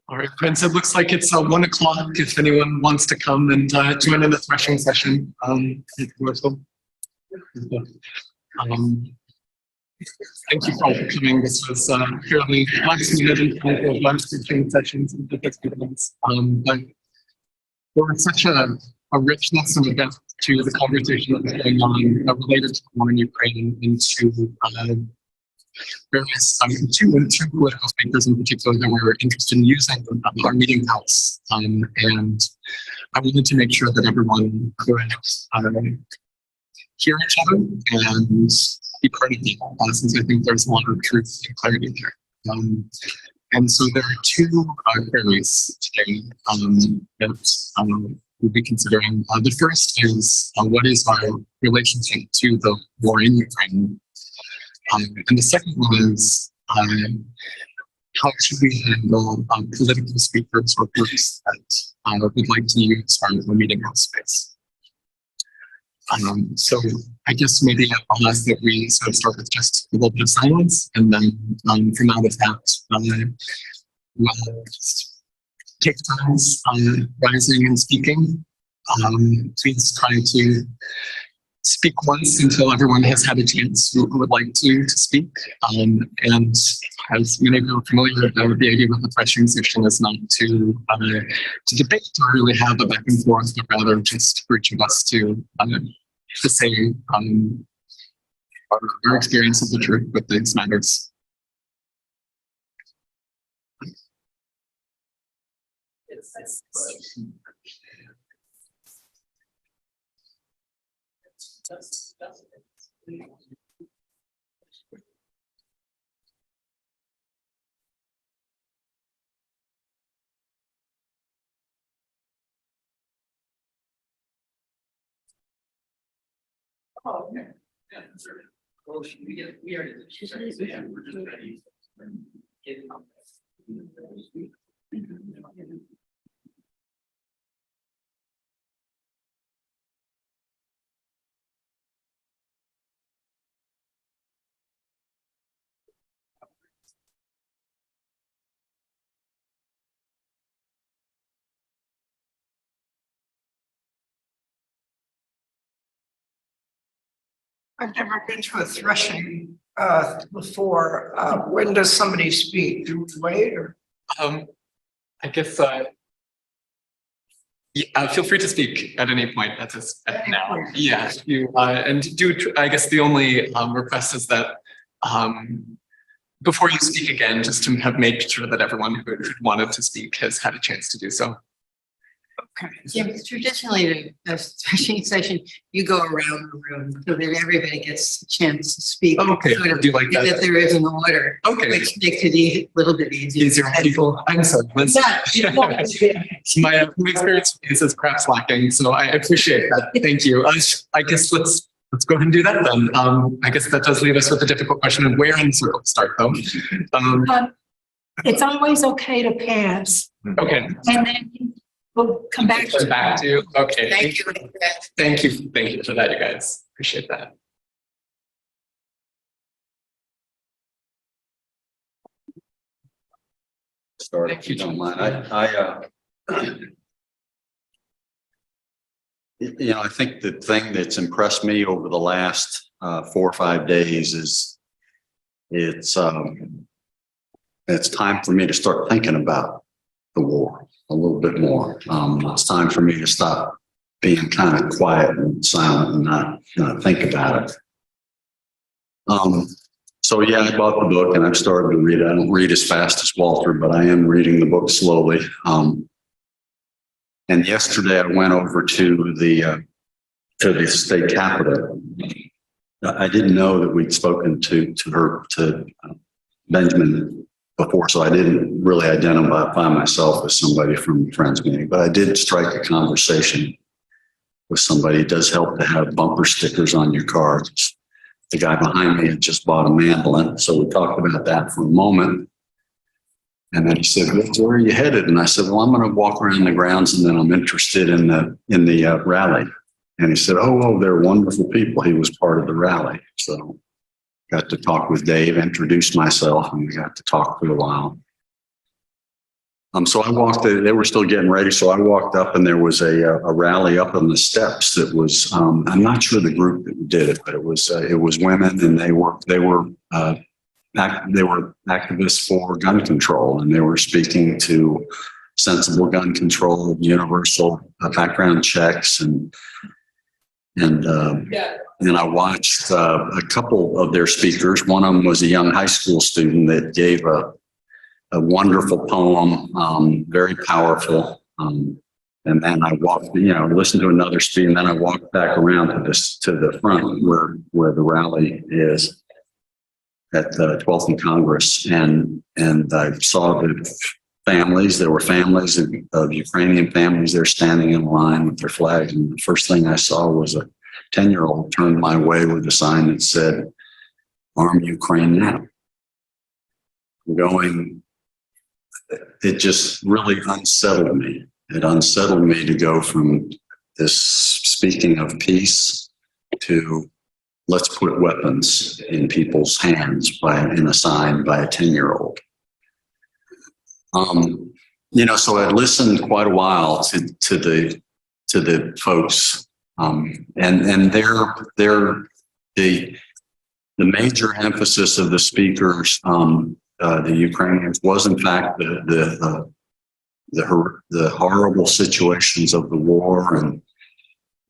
All right, friends, it looks like it's 1 o'clock if anyone wants to come and join in the threshing session. Thank you all for coming. This was fairly last minute in terms of live streaming sessions and different events. But there was such a richness and a depth to the conversation that was going on related to the war in Ukraine and to various two political speakers in particular that were interested in using our meeting house. And I wanted to make sure that everyone could hear each other and be part of it, since I think there's a lot of truth and clarity there. And so there are two queries today that we'll be considering. The first is what is our relationship to the war in Ukraine? And the second one is how should we handle political speakers or groups that would like to use our meeting house space? So I guess maybe I'll ask that we sort of start with just a little bit of silence, and then from out of that, we'll take turns rising and speaking. Please try to speak once until everyone has had a chance who would like to speak. And as many of you are familiar with, the idea of the threshing session is not to debate or really have a back and forth, but rather just for each of us to say our experience of the truth with these matters. Oh, okay. Yeah, sure. Well, we already did. Yeah, we're just ready. I've never been to a threshing before. When does somebody speak? Do we wait or? I guess feel free to speak at any point at this now. Yeah, you and do. I guess the only request is that before you speak again, just to have made sure that everyone who wanted to speak has had a chance to do so. Okay. Yeah, traditionally, the threshing session, you go around the room so that everybody gets a chance to speak. Okay, Sort of, do you like that? that there is an order, Okay. which makes it a little bit easier. Easier for people. I'm sorry. My experience is perhaps lacking, so I appreciate that. Thank you. I guess let's go ahead and do that then. I guess that does leave us with the difficult question of where in the circle to start, though. It's always okay to pass. Okay. And then we'll come back to Back to you. Okay. Thank you. Thank you for that, you guys. Appreciate that. Start if you don't mind. I think the thing that's impressed me over the last 4 or 5 days is it's time for me to start thinking about the war a little bit more. It's time for me to stop being kind of quiet and silent and not think about it. So yeah, I bought the book and I've started to read it. I don't read as fast as Walter, but I am reading the book slowly. And yesterday I went over to the state capitol. I didn't know that we'd spoken to Benjamin before, so I didn't really identify myself as somebody from the Friends meeting, but I did strike a conversation with somebody. It does help to have bumper stickers on your cars. The guy behind me had just bought a mandolin, so we talked about that for a moment. And then he said, "Where are you headed?" And I said, "Well, I'm going to walk around the grounds, and then I'm interested in the rally." And he said, "Oh, they're wonderful people." He was part of the rally, so got to talk with Dave, introduced myself, and we got to talk for a while. So I walked, they were still getting ready. So I walked up and there was a rally up on the steps that was, I'm not sure the group that did it, but it was women and they were activists for gun control and they were speaking to sensible gun control, universal background checks and I watched a couple of their speakers. One of them was a young high school student that gave a wonderful poem, very powerful. And then I walked, listened to another speech, and then I walked back around to the front where the rally is at the 12th and Congress, and I saw the families. There were families of Ukrainian families there standing in line with their flags, and the first thing I saw was a 10-year-old turned my way with a sign that said, "Arm Ukraine now." It just really unsettled me. It unsettled me to go from this speaking of peace to let's put weapons in people's hands in a sign by a 10-year-old. So I listened quite a while to the folks, and the major emphasis of the speakers, the Ukrainians, was in fact the horrible situations of the war and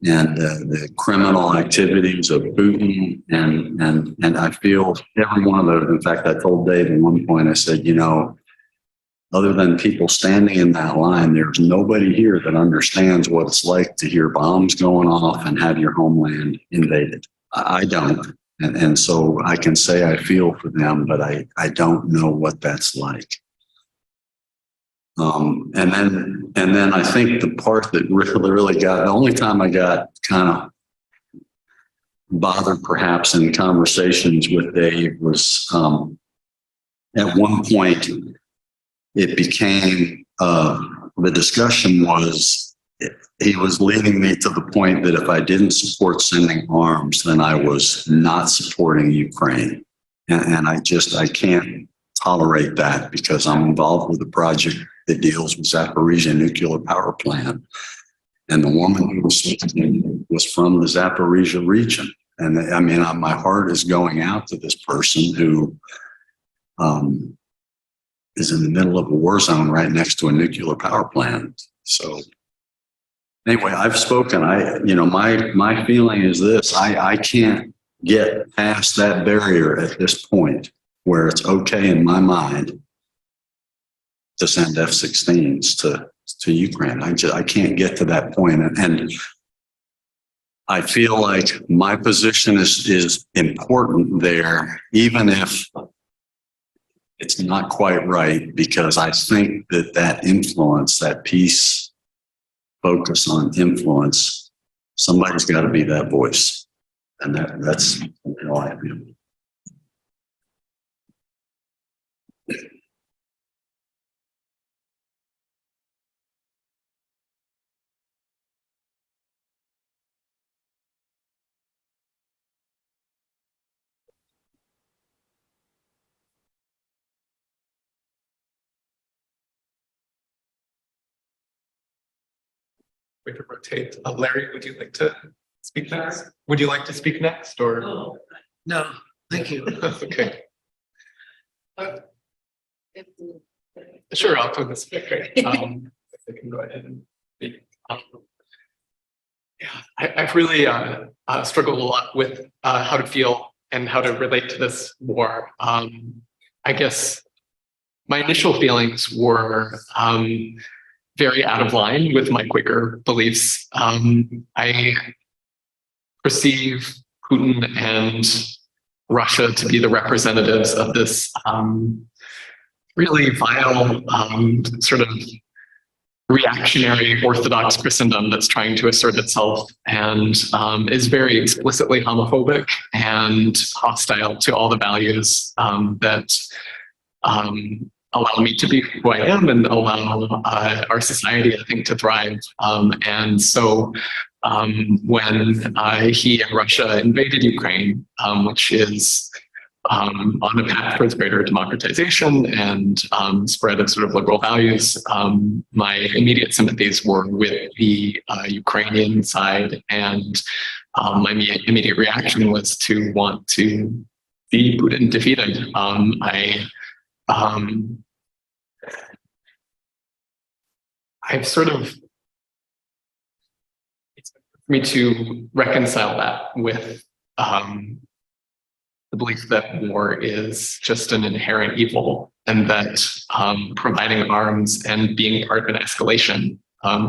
the criminal activities of Putin, and I feel every one of those. In fact, I told Dave at one point, I said, other than people standing in that line, there's nobody here that understands what it's like to hear bombs going off and have your homeland invaded. I don't. And so I can say I feel for them, but I don't know what that's like. And then I think the part that really got, the only time I got kind of bothered perhaps in conversations with Dave was at one point it became, the discussion was, he was leading me to the point that if I didn't support sending arms, then I was not supporting Ukraine. And I can't tolerate that because I'm involved with a project that deals with Zaporizhia nuclear power plant. And the woman who was speaking was from the Zaporizhia region. And I mean, my heart is going out to this person who is in the middle of a war zone right next to a nuclear power plant. So anyway, I've spoken. My feeling is this: I can't get past that barrier at this point where it's okay in my mind to send F-16s to Ukraine. I can't get to that point, and I feel like my position is important there, even if it's not quite right, because I think that influence, that peace focus on influence, somebody's got to be that voice, and that's how I feel. We could rotate. Larry, would you like to speak next? Would you like to speak next, or? No, thank you. Okay. Sure, I'll put this back. I can go ahead and speak. I've really struggled a lot with how to feel and how to relate to this war. I guess my initial feelings were very out of line with my Quaker beliefs. I perceive Putin and Russia to be the representatives of this really vile sort of reactionary Orthodox Christendom that's trying to assert itself and is very explicitly homophobic and hostile to all the values that allow me to be who I am and allow our society, I think, to thrive. And so when he and Russia invaded Ukraine, which is on a path towards greater democratization and spread of sort of liberal values. My immediate sympathies were with the Ukrainian side, and my immediate reaction was to want to see Putin defeated. I've sort of, it's for me to reconcile that with the belief that war is just an inherent evil, and that providing arms and being part of an escalation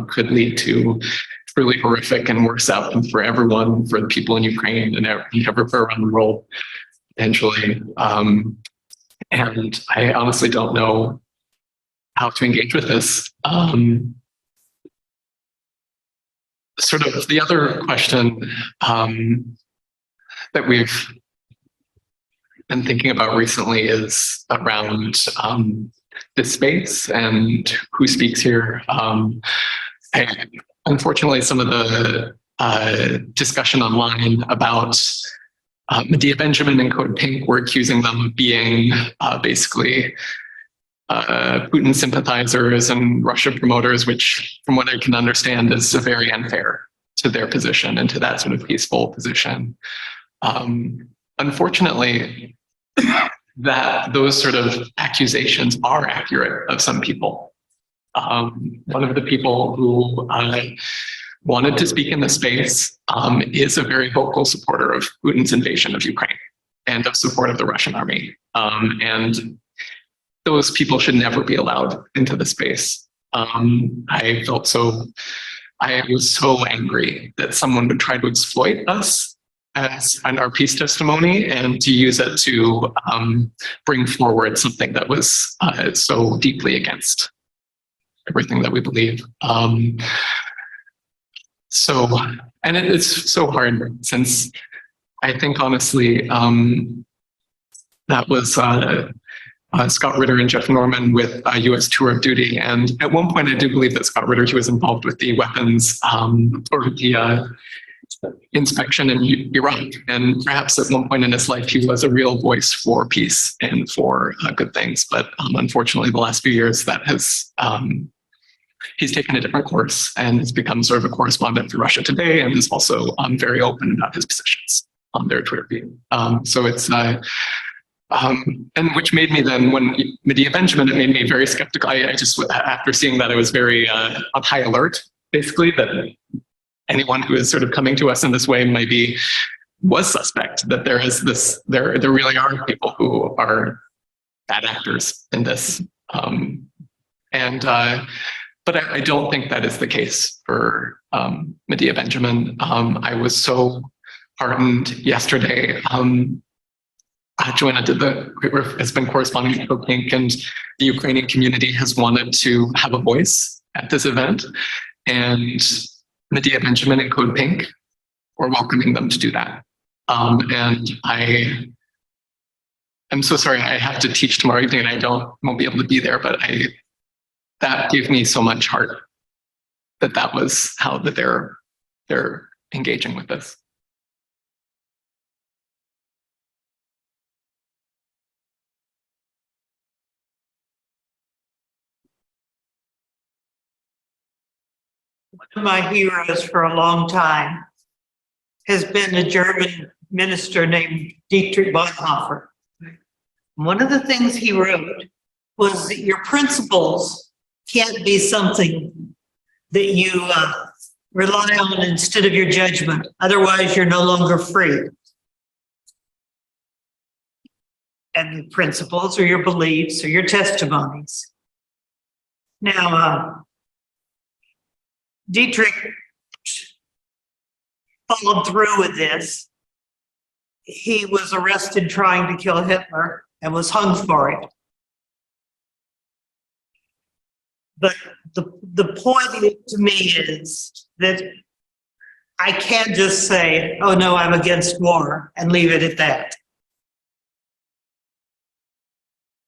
could lead to truly horrific and worse outcomes for everyone, for the people in Ukraine and everywhere around the world, potentially. And I honestly don't know how to engage with this. Sort of the other question that we've been thinking about recently is around this space and who speaks here. And unfortunately, some of the discussion online about Medea Benjamin and Code Pink were accusing them of being basically Putin sympathizers and Russia promoters, which, from what I can understand, is very unfair to their position and to that sort of peaceful position. Unfortunately, that those sort of accusations are accurate of some people. One of the people who wanted to speak in the space is a very vocal supporter of Putin's invasion of Ukraine and of support of the Russian army. And those people should never be allowed into the space. I was so angry that someone would try to exploit us and our peace testimony and to use it to bring forward something that was so deeply against everything that we believe. And it's so hard, since I think honestly that was Scott Ritter and Jeff Norman with a U.S. tour of duty. And at one point, I do believe that Scott Ritter, he was involved with the weapons or the inspection in Iraq. And perhaps at one point in his life, he was a real voice for peace and for good things. But unfortunately, the last few years, that has he's taken a different course and has become sort of a correspondent for Russia Today, and is also very open about his positions on their Twitter feed. So it's and which made me then, when Medea Benjamin, it made me very skeptical. I just, after seeing that, I was very on high alert, basically, that anyone who is sort of coming to us in this way was suspect, that there is this, there really are people who are bad actors in this. But I don't think that is the case for Medea Benjamin. I was so heartened yesterday. Joanna has been corresponding with Code Pink, and the Ukrainian community has wanted to have a voice at this event. And Medea Benjamin and Code Pink were welcoming them to do that. And I am so sorry, I have to teach tomorrow evening and won't be able to be there, but that gave me so much heart that was how that they're engaging with this. One of my heroes for a long time has been a German minister named Dietrich Bonhoeffer. One of the things he wrote was that your principles can't be something that you rely on instead of your judgment. Otherwise, you're no longer free. And the principles are your beliefs or your testimonies. Now, Dietrich followed through with this. He was arrested trying to kill Hitler and was hung for it. But the point to me is that I can't just say, oh no, I'm against war, and leave it at that.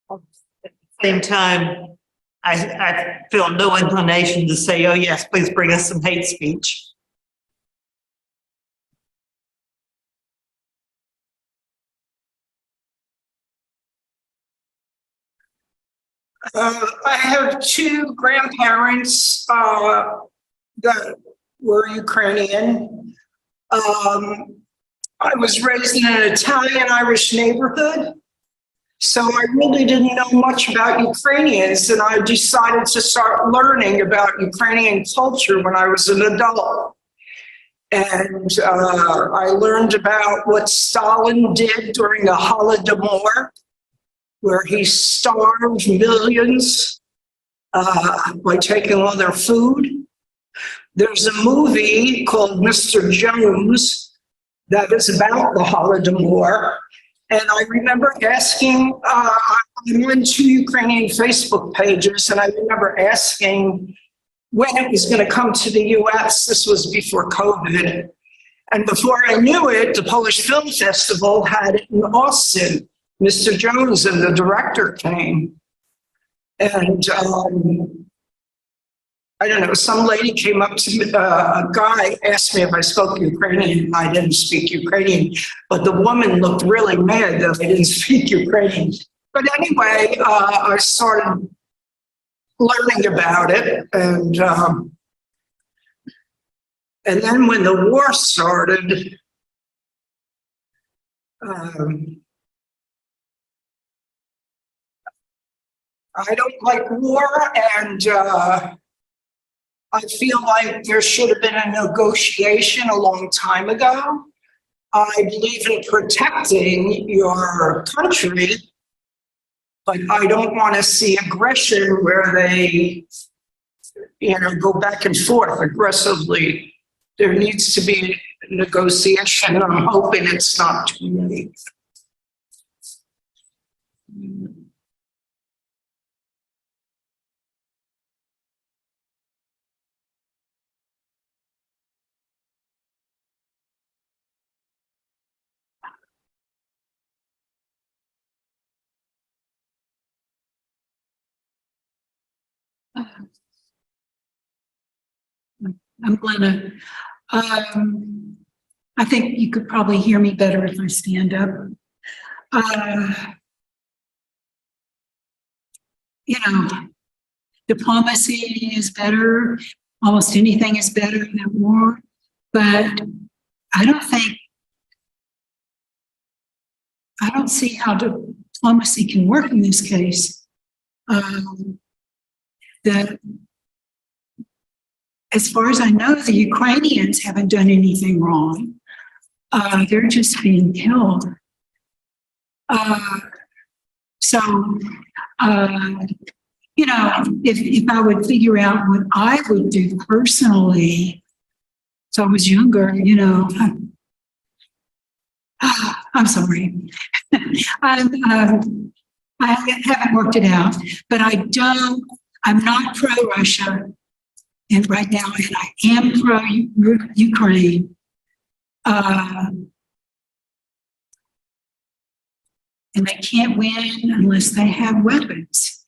At the same time, I feel no inclination to say, oh yes, please bring us some hate speech. I have two grandparents that were Ukrainian. I was raised in an Italian-Irish neighborhood, so I really didn't know much about Ukrainians, and I decided to start learning about Ukrainian culture when I was an adult. And I learned about what Stalin did during the Holodomor, where he starved millions by taking all their food. There's a movie called Mr. Jones that is about the Holodomor. And I remember asking, I'm on two Ukrainian Facebook pages, and I remember asking when it was going to come to the US. This was before COVID. And before I knew it, the Polish Film Festival had it in Austin. Mr. Jones and the director came. And I don't know, some lady came up to me, a guy asked me if I spoke Ukrainian, and I didn't speak Ukrainian, but the woman looked really mad that I didn't speak Ukrainian. But anyway, I started learning about it, and then when the war started, I don't like war, and I feel like there should have been a negotiation a long time ago. I believe in protecting your country, but I don't want to see aggression where they, go back and forth aggressively. There needs to be negotiation, and I'm hoping it's not too late. I'm Glenna. I think you could probably hear me better if I stand up. Diplomacy is better. Almost anything is better than war. But I don't see how diplomacy can work in this case. As far as I know, the Ukrainians haven't done anything wrong. They're just being killed. If I would figure out what I would do personally, so I was younger, I'm sorry. I haven't worked it out, but I'm not pro-Russia. And right now, and I am pro-Ukraine. And they can't win unless they have weapons.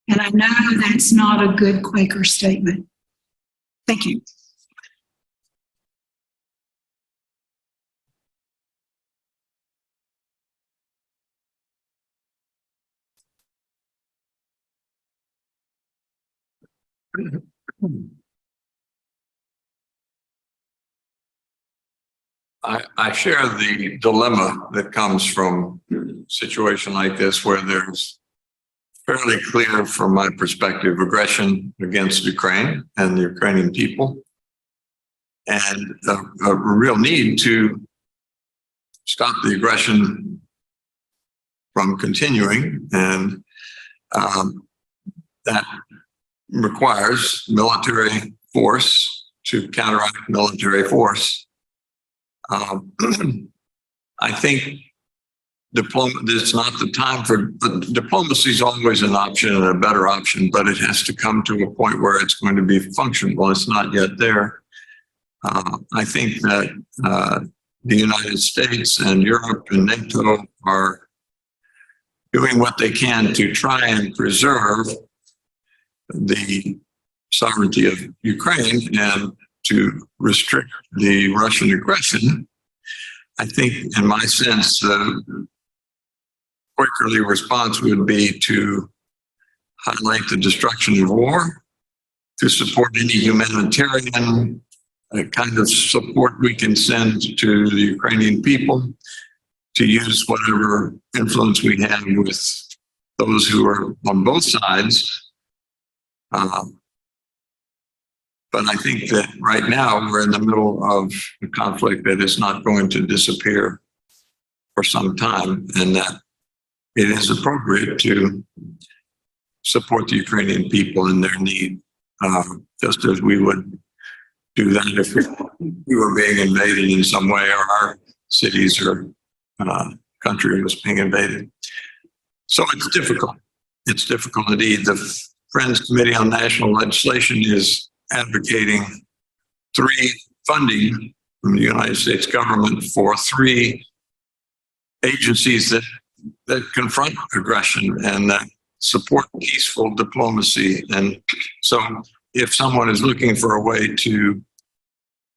And I know that's not a good Quaker statement. Thank you. I share the dilemma that comes from a situation like this, where there's fairly clear, from my perspective, aggression against Ukraine and the Ukrainian people, and a real need to stop the aggression from continuing. And that requires military force to counteract military force. I think it's not the time for diplomacy. Is always an option and a better option, but it has to come to a point where it's going to be functional. It's not yet there. I think that the United States and Europe and NATO are doing what they can to try and preserve the sovereignty of Ukraine and to restrict the Russian aggression. I think, in my sense, the Quakerly response would be to highlight the destruction of war, to support any humanitarian kind of support we can send to the Ukrainian people, to use whatever influence we have with those who are on both sides. But I think that right now we're in the middle of a conflict that is not going to disappear for some time, and that it is appropriate to support the Ukrainian people in their need, just as we would do that if we were being invaded in some way, or our cities or country was being invaded. So it's difficult. It's difficult indeed. The Friends Committee on National Legislation is advocating funding from the United States government for 3 agencies that confront aggression and that support peaceful diplomacy. And so if someone is looking for a way to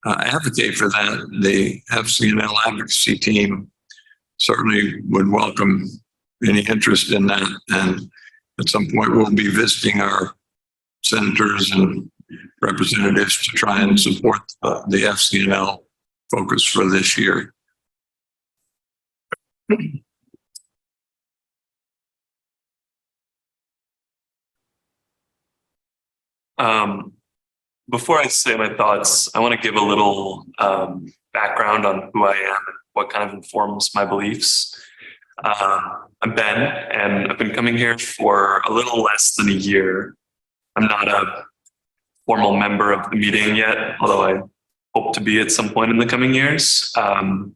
advocate for that, the FCNL advocacy team certainly would welcome any interest in that. And at some point, we'll be visiting our senators and representatives to try and support the FCNL focus for this year. Before I say my thoughts, I want to give a little background on who I am and what kind of informs my beliefs. I'm Ben, and I've been coming here for a little less than a year. I'm not a formal member of the meeting yet, although I hope to be at some point in the coming years. I'm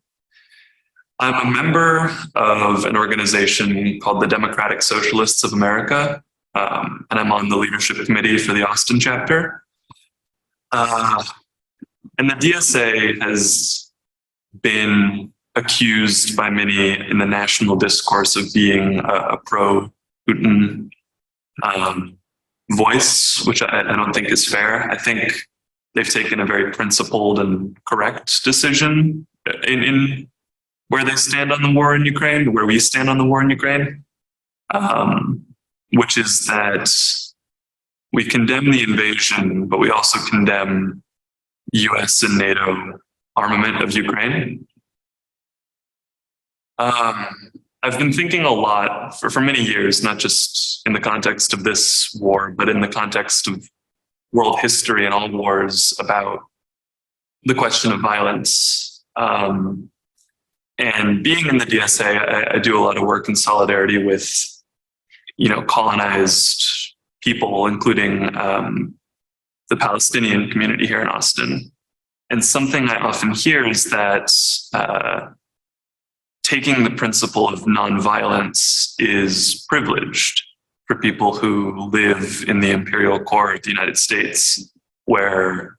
a member of an organization called the Democratic Socialists of America, and I'm on the leadership committee for the Austin chapter. And the DSA has been accused by many in the national discourse of being a pro-Putin voice, which I don't think is fair. I think they've taken a very principled and correct decision in where they stand on the war in Ukraine, where we stand on the war in Ukraine, which is that we condemn the invasion, but we also condemn US and NATO armament of Ukraine. I've been thinking a lot for many years, not just in the context of this war, but in the context of world history and all wars, about the question of violence. And being in the DSA, I do a lot of work in solidarity with, colonized people, including the Palestinian community here in Austin. And something I often hear is that taking the principle of nonviolence is privileged for people who live in the imperial core of the United States, where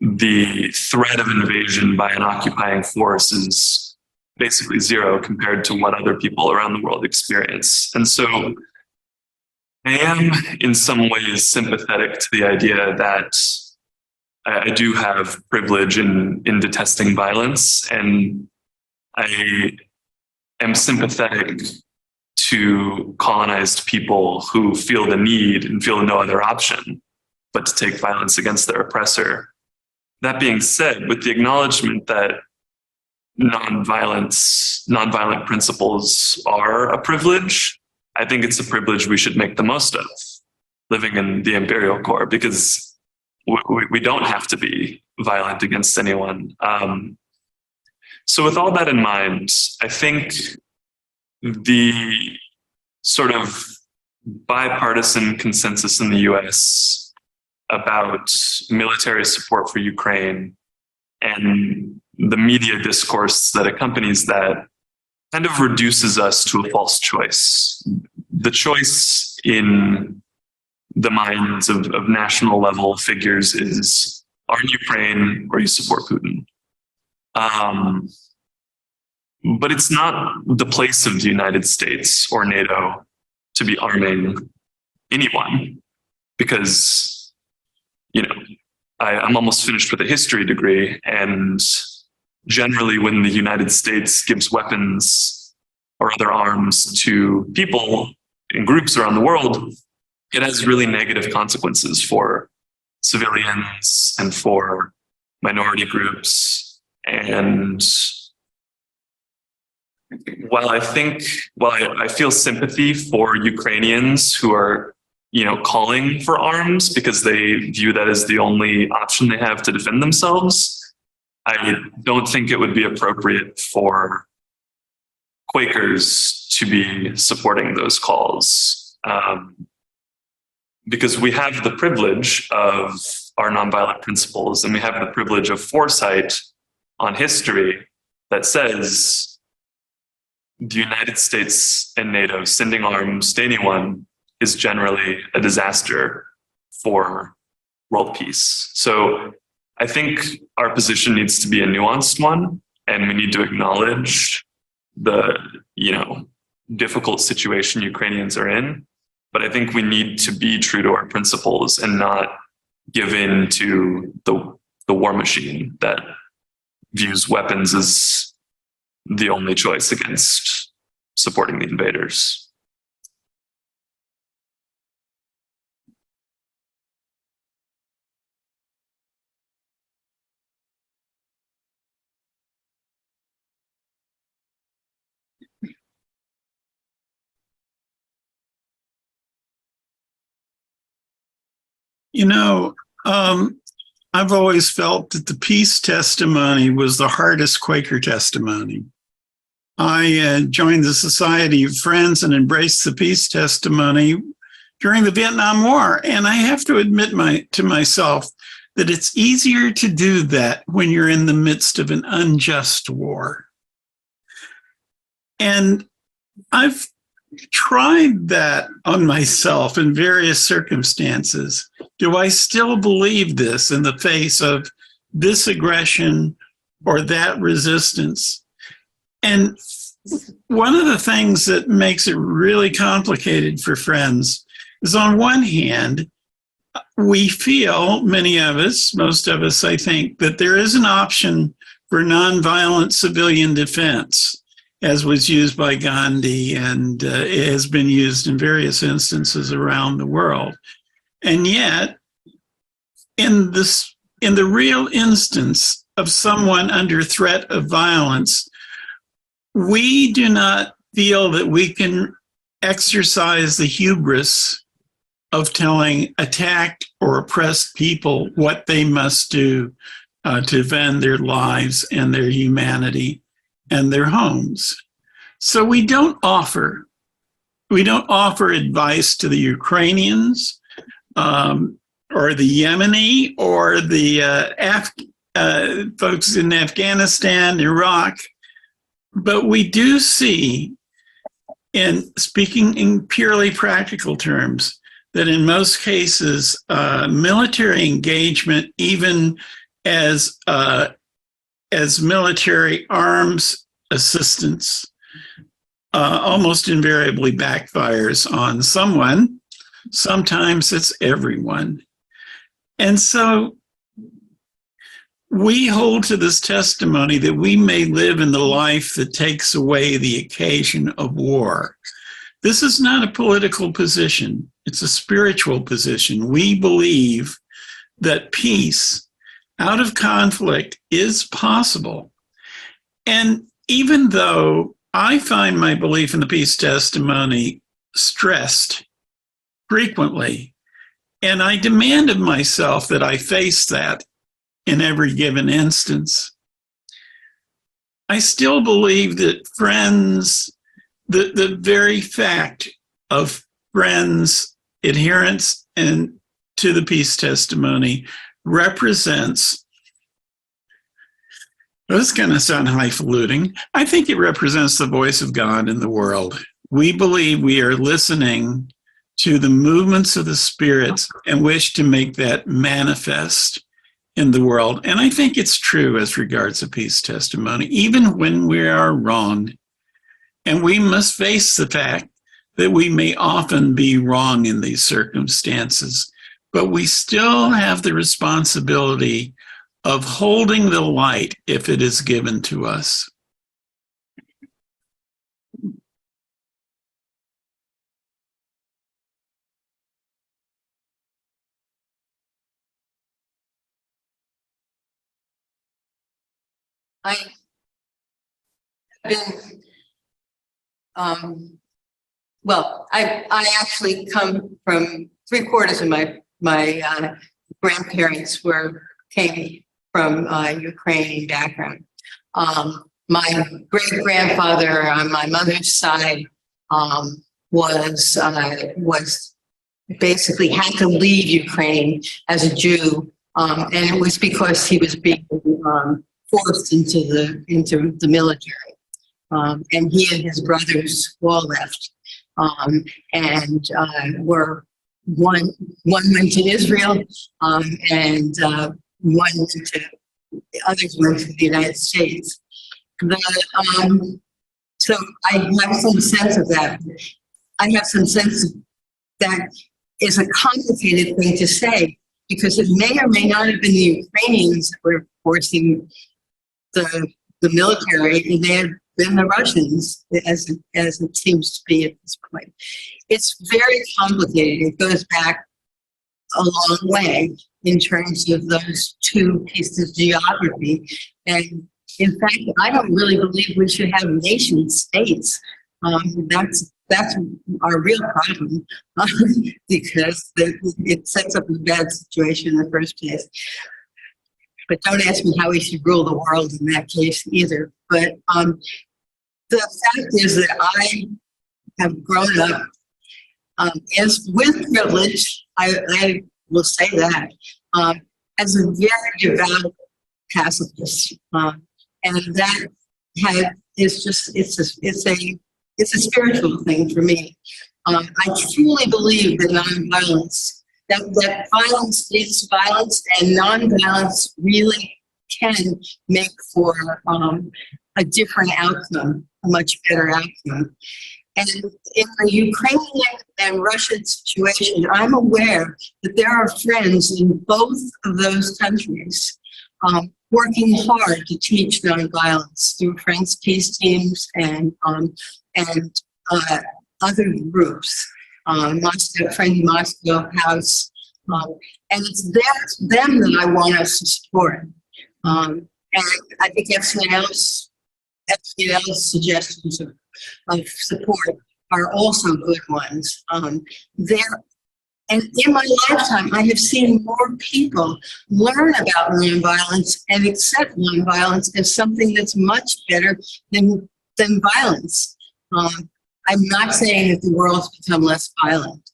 the threat of invasion by an occupying force is basically zero compared to what other people around the world experience. And so I am in some ways sympathetic to the idea that I do have privilege in detesting violence, and I am sympathetic to colonized people who feel the need and feel no other option but to take violence against their oppressor. That being said, with the acknowledgement that nonviolent principles are a privilege, I think it's a privilege we should make the most of, living in the imperial core, because we don't have to be violent against anyone. So with all that in mind, I think the sort of bipartisan consensus in the US about military support for Ukraine and the media discourse that accompanies that kind of reduces us to a false choice. The choice in the minds of national level figures is arm Ukraine or you support Putin. But it's not the place of the United States or NATO to be arming anyone, because, I'm almost finished with a history degree, and generally when the United States gives weapons or other arms to people in groups around the world, it has really negative consequences for civilians and for minority groups. And while I feel sympathy for Ukrainians who are, calling for arms because they view that as the only option they have to defend themselves, I don't think it would be appropriate for Quakers to be supporting those calls. Because we have the privilege of our nonviolent principles, and we have the privilege of foresight on history that says the United States and NATO sending arms to anyone is generally a disaster for world peace. So I think our position needs to be a nuanced one, and we need to acknowledge the, difficult situation Ukrainians are in. But I think we need to be true to our principles and not give in to the war machine that views weapons as the only choice against supporting the invaders. I've always felt that the peace testimony was the hardest Quaker testimony. I joined the Society of Friends and embraced the peace testimony during the Vietnam War. And I have to admit to myself that it's easier to do that when you're in the midst of an unjust war. And I've tried that on myself in various circumstances. Do I still believe this in the face of this aggression or that resistance? And one of the things that makes it really complicated for Friends is, on one hand, we feel, many of us, most of us, I think, that there is an option for nonviolent civilian defense, as was used by Gandhi, and it has been used in various instances around the world. And yet, in the real instance of someone under threat of violence, we do not feel that we can exercise the hubris of telling attacked or oppressed people what they must do to defend their lives and their humanity and their homes. So we don't offer advice to the Ukrainians or the Yemeni or the folks in Afghanistan, Iraq, but we do see, in speaking in purely practical terms, that in most cases, military engagement, even as military arms assistance, almost invariably backfires on someone. Sometimes it's everyone. And so we hold to this testimony that we may live in the life that takes away the occasion of war. This is not a political position. It's a spiritual position. We believe that peace out of conflict is possible. And even though I find my belief in the peace testimony stressed frequently, and I demand of myself that I face that in every given instance, I still believe that Friends, the very fact of Friends' adherence and to the peace testimony represents, this is going to sound highfalutin, I think it represents the voice of God in the world. We believe we are listening to the movements of the spirits and wish to make that manifest in the world. And I think it's true as regards the peace testimony, even when we are wrong. And we must face the fact that we may often be wrong in these circumstances, but we still have the responsibility of holding the light if it is given to us. I've been, well, I actually come from 3/4 of my grandparents came from Ukrainian background. My great grandfather on my mother's side was basically had to leave Ukraine as a Jew, and it was because he was being forced into the military, and he and his brothers all left, and were one went to Israel, and one to others went to the United States. So I have some sense of that. I have some sense that is a complicated thing to say, because it may or may not have been the Ukrainians that were forcing the military, and they had been the Russians, as it seems to be at this point. It's very complicated. It goes back a long way in terms of those two pieces of geography. And in fact, I don't really believe we should have nation states. That's our real problem, because it sets up a bad situation in the first place. But don't ask me how we should rule the world in that case either. But the fact is that I have grown up as with privilege. I will say that as a very devout pacifist, and that is just it's a spiritual thing for me. I truly believe that nonviolence, that violence is violence, and nonviolence really can make for a different outcome, a much better outcome. And in the Ukrainian and Russian situation, I'm aware that there are friends in both of those countries working hard to teach nonviolence through Friends Peace Teams and other groups, Friendly Moscow House, and it's them that I want us to support. And I think FCNL's suggestions of support are also good ones. And in my lifetime, I have seen more people learn about nonviolence and accept nonviolence as something that's much better than violence. I'm not saying that the world has become less violent.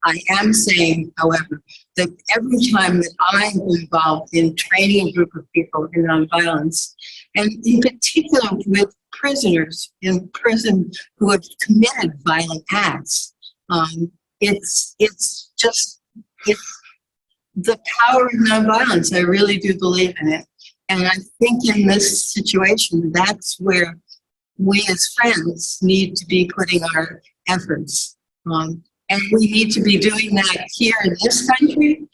I am saying, however, that every time that I'm involved in training a group of people in nonviolence, and in particular with prisoners in prison who have committed violent acts, it's the power of nonviolence. I really do believe in it. And I think in this situation, that's where we as friends need to be putting our efforts. And we need to be doing that here in this country.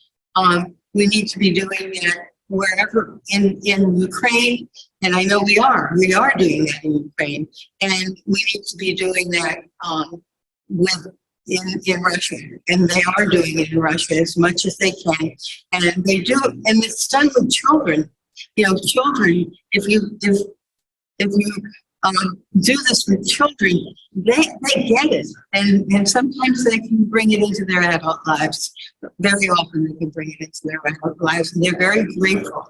We need to be doing that wherever in Ukraine. And I know we are doing that in Ukraine. And we need to be doing that in Russia. And they are doing it in Russia as much as they can. And they do it, and it's done with children. You know, children, if you do this with children, they get it, and sometimes they can bring it into their adult lives. Very often they can bring it into their adult lives, and they're very grateful.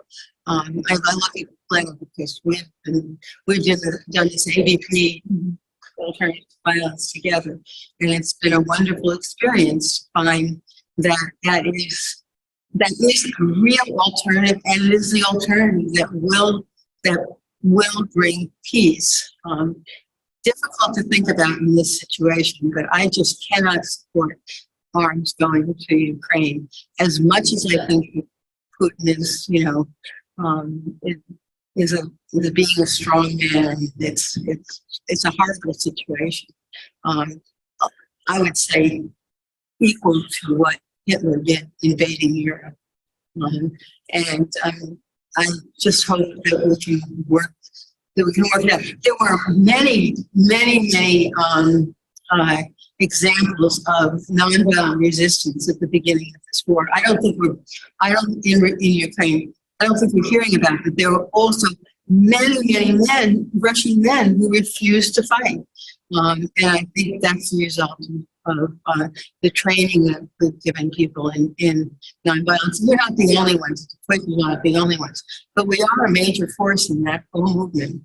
I love you, Glenn, because we've done this ABP, alternative violence, together, and it's been a wonderful experience to find that is a real alternative, and it is the alternative that will bring peace. Difficult to think about in this situation, but I just cannot support arms going to Ukraine as much as I think Putin is, is being a strong man. It's a horrible situation. I would say equal to what Hitler did invading Europe. And I just hope that we can work it out. There were many examples of nonviolent resistance at the beginning of this war. In Ukraine, I don't think we're hearing about it, but there were also many men, Russian men, who refused to fight. And I think that's the result of the training that we've given people in nonviolence. We're not the only ones. The Quakers are not the only ones, but we are a major force in that whole movement.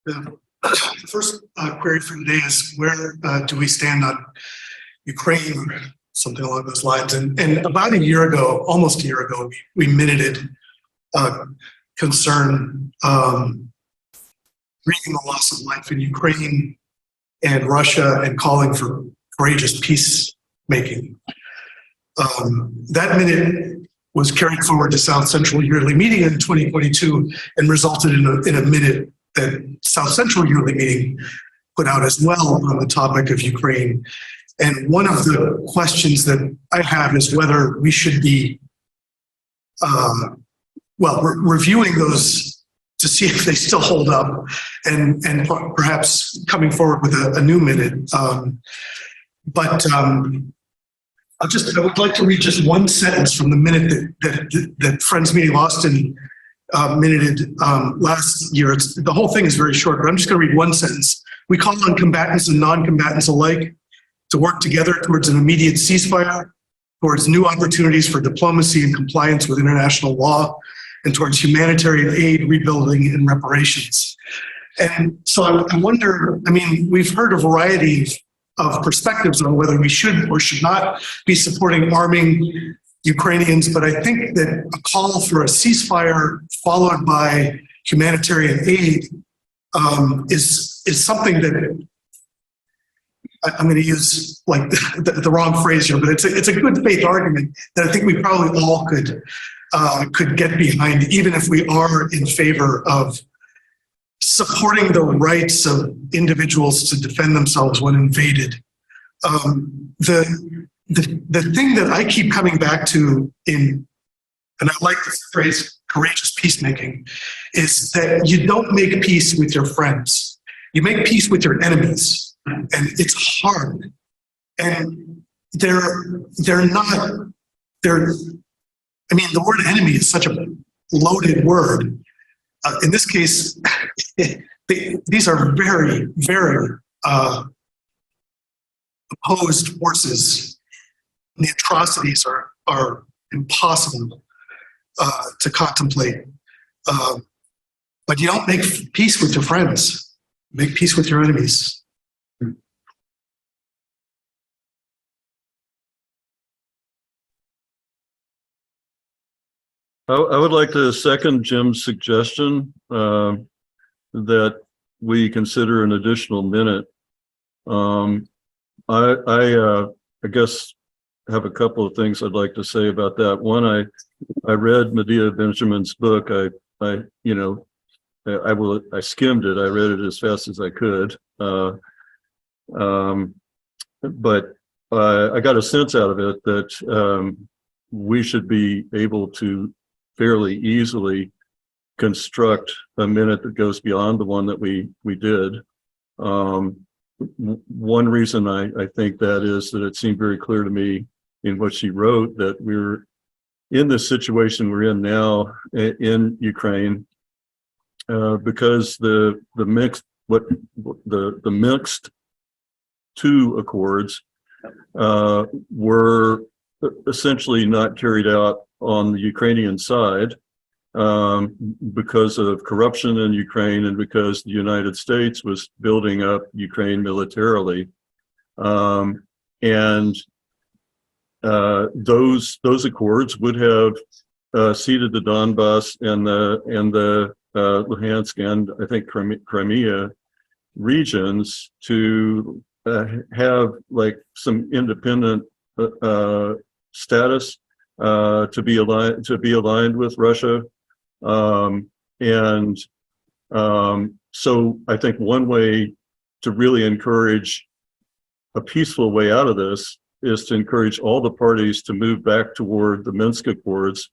The first query for today is where do we stand on Ukraine or something along those lines? And about a year ago, almost a year ago, we minuted concern grieving the loss of life in Ukraine and Russia and calling for courageous peacemaking. That minute was carried forward to South Central Yearly Meeting in 2022 and resulted in a minute that South Central Yearly Meeting put out as well on the topic of Ukraine. And one of the questions that I have is whether we should be, reviewing those to see if they still hold up and perhaps coming forward with a new minute. I would like to read just one sentence from the minute that Friends Meeting Austin minuted last year. The whole thing is very short, but I'm just going to read one sentence. We call on combatants and non-combatants alike to work together towards an immediate ceasefire, towards new opportunities for diplomacy and compliance with international law, and towards humanitarian aid, rebuilding, and reparations. And so I wonder, I mean, we've heard a variety of perspectives on whether we should or should not be supporting arming Ukrainians, but I think that a call for a ceasefire followed by humanitarian aid is something that I'm going to use like the wrong phrase here, but it's a good faith argument that I think we probably all could get behind, even if we are in favor of supporting the rights of individuals to defend themselves when invaded. The thing that I keep coming back to and I like this phrase, courageous peacemaking, is that you don't make peace with your friends. You make peace with your enemies. And it's hard. And the word enemy is such a loaded word. In this case, these are very, very opposed forces. And the atrocities are impossible to contemplate. But you don't make peace with your friends. You make peace with your enemies. I would like to second Jim's suggestion that we consider an additional minute. I guess have a couple of things I'd like to say about that. One, I read Medea Benjamin's book. I skimmed it. I read it as fast as I could. But I got a sense out of it that we should be able to fairly easily construct a minute that goes beyond the one that we did. One reason I think that is that it seemed very clear to me in what she wrote that we're in this situation we're in now in Ukraine because the mixed two accords were essentially not carried out on the Ukrainian side because of corruption in Ukraine and because the United States was building up Ukraine militarily. Those accords would have ceded the Donbass and the Luhansk and I think Crimea regions to have like some independent status to be aligned with Russia, so I think one way to really encourage a peaceful way out of this is to encourage all the parties to move back toward the Minsk Accords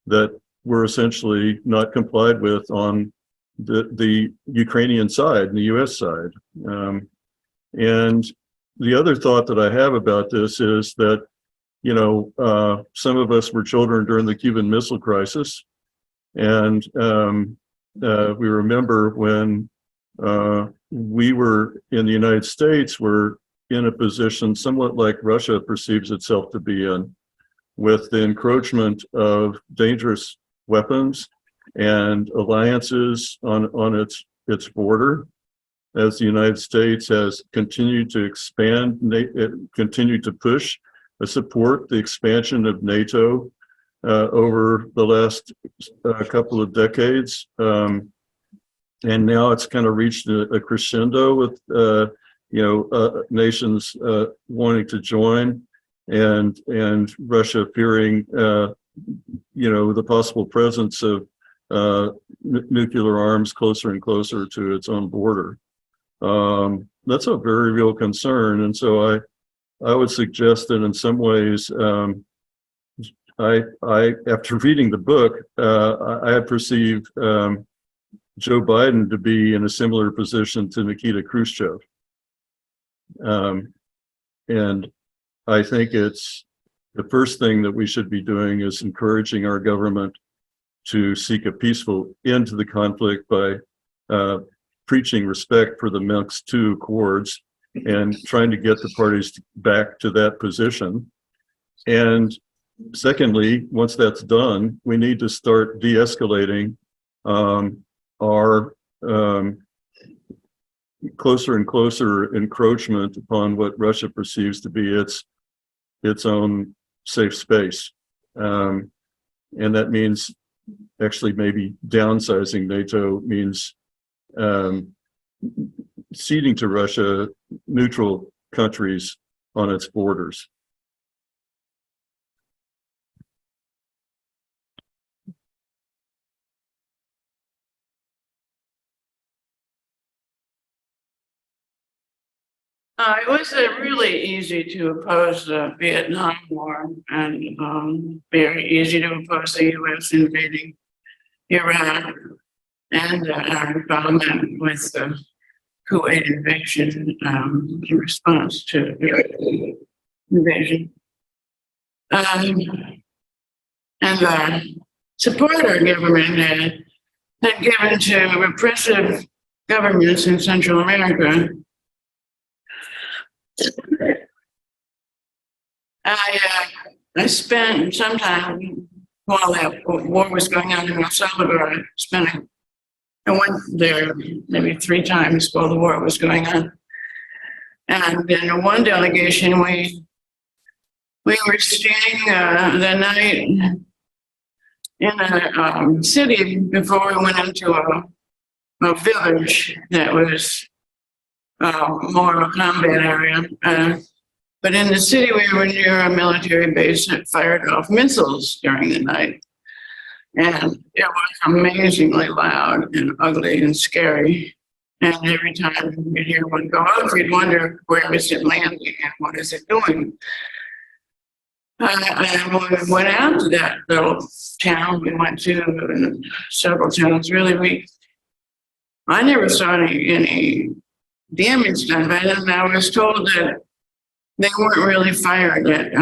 that were essentially not complied with on the Ukrainian side and the U.S. side. And the other thought that I have about this is that, you know, some of us were children during the Cuban Missile Crisis. And we remember when we were in the United States, were in a position somewhat like Russia perceives itself to be in, with the encroachment of dangerous weapons and alliances on its border, as the United States has continued to expand, continued to push, support the expansion of NATO over the last couple of decades. And now it's kind of reached a crescendo with, nations wanting to join, and Russia fearing, the possible presence of nuclear arms closer and closer to its own border. That's a very real concern. And so I would suggest that in some ways, I after reading the book, I perceive Joe Biden to be in a similar position to Nikita Khrushchev. And I think it's the first thing that we should be doing is encouraging our government to seek a peaceful end to the conflict by preaching respect for the Minsk II Accords and trying to get the parties back to that position. And secondly, once that's done, we need to start de-escalating our closer and closer encroachment upon what Russia perceives to be its own safe space. And that means actually maybe downsizing NATO, means ceding to Russia neutral countries on its borders. It was really easy to oppose the Vietnam War and very easy to oppose the U.S. invading Iraq and our involvement with the Kuwait invasion in response to the invasion. And the support our government had given to repressive governments in Central America. I spent some time while that war was going on in El Salvador. I went there maybe 3 times while the war was going on. And in one delegation, we were staying the night in a city before we went into a village that was more of a combat area. But in the city, we were near a military base that fired off missiles during the night. And it was amazingly loud and ugly and scary. And every time you'd hear one go off, you'd wonder, where is it landing and what is it doing? And when we went out to that little town we went to, and several towns, really, I never saw any damage done by them. I was told that they weren't really firing at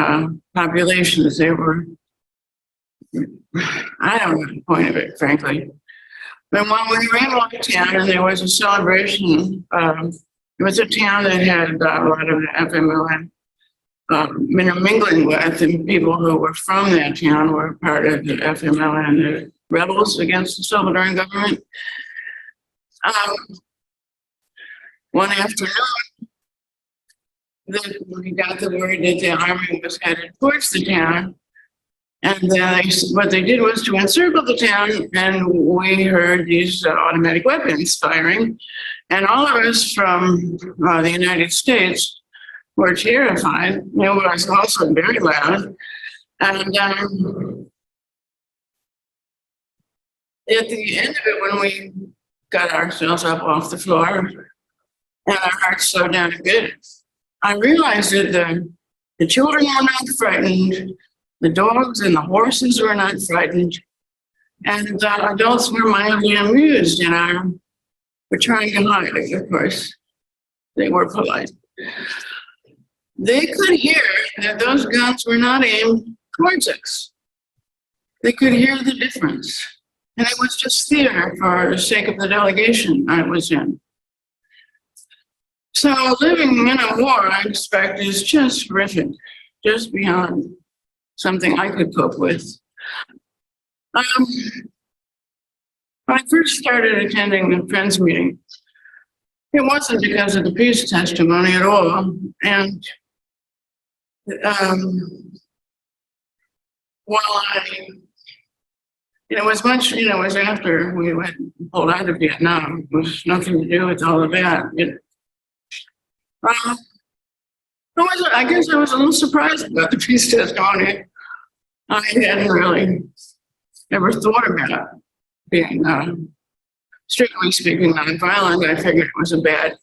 populations. They were, I don't know the point of it, frankly. But when we were in one town and there was a celebration, it was a town that had a lot of the FMLN mingling with, and people who were from that town were part of the FMLN, the rebels against the Salvadoran government. One afternoon, we got the word that the army was headed towards the town. And what they did was to encircle the town, and we heard these automatic weapons firing. And all of us from the United States were terrified. It was also very loud. And at the end of it, when we got ourselves up off the floor, and our hearts slowed down a bit, I realized that the children were not frightened, the dogs and the horses were not frightened, and the adults were mildly amused, and we're trying to hide it, of course. They were polite. They could hear that those guns were not aimed towards us. They could hear the difference. And it was just theater for the sake of the delegation I was in. So living in a war, I expect, is just horrific, just beyond something I could cope with. When I first started attending the Friends meeting, it wasn't because of the peace testimony at all. And while it was much, it was after we went pulled out of Vietnam. It was nothing to do with all of that. I guess I was a little surprised about the peace testimony. I hadn't really ever thought about being, strictly speaking, nonviolent. I figured it was a bad